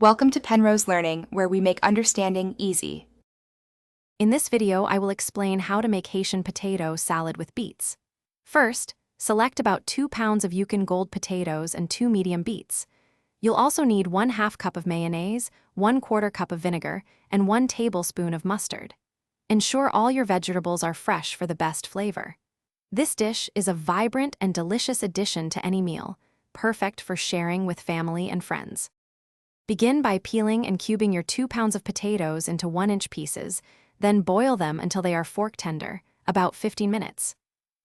Welcome to Penrose Learning, where we make understanding easy. In this video, I will explain how to make Haitian potato salad with beets. First, select about 2 pounds of Yukon Gold potatoes and 2 medium beets. You'll also need 1/2 cup of mayonnaise, 1/4 cup of vinegar, and 1 tablespoon of mustard. Ensure all your vegetables are fresh for the best flavor. This dish is a vibrant and delicious addition to any meal, perfect for sharing with family and friends. Begin by peeling and cubing your 2 pounds of potatoes into 1-inch pieces, then boil them until they are fork tender, about 15 minutes.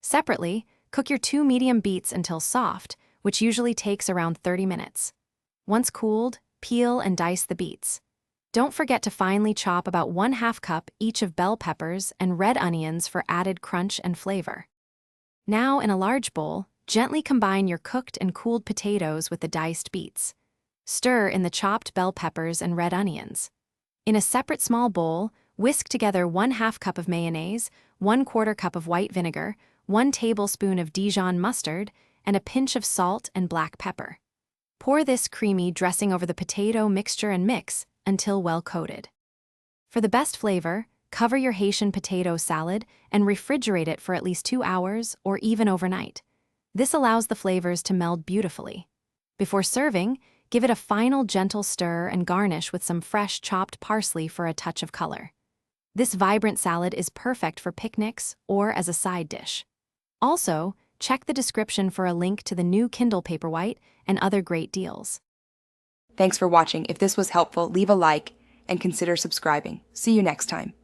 Separately, cook your 2 medium beets until soft, which usually takes around 30 minutes. Once cooled, peel and dice the beets. Don't forget to finely chop about 1/2 cup each of bell peppers and red onions for added crunch and flavor. Now, in a large bowl, gently combine your cooked and cooled potatoes with the diced beets. Stir in the chopped bell peppers and red onions. In a separate small bowl, whisk together 1/2 cup of mayonnaise, 1/4 cup of white vinegar, 1 tablespoon of Dijon mustard, and a pinch of salt and black pepper. Pour this creamy dressing over the potato mixture and mix until well coated. For the best flavor, cover your Haitian potato salad and refrigerate it for at least 2 hours or even overnight. This allows the flavors to meld beautifully. Before serving, give it a final gentle stir and garnish with some fresh chopped parsley for a touch of color. This vibrant salad is perfect for picnics or as a side dish. Also, check the description for a link to the new Kindle Paperwhite and other great deals. Thanks for watching. If this was helpful, leave a like and consider subscribing. See you next time.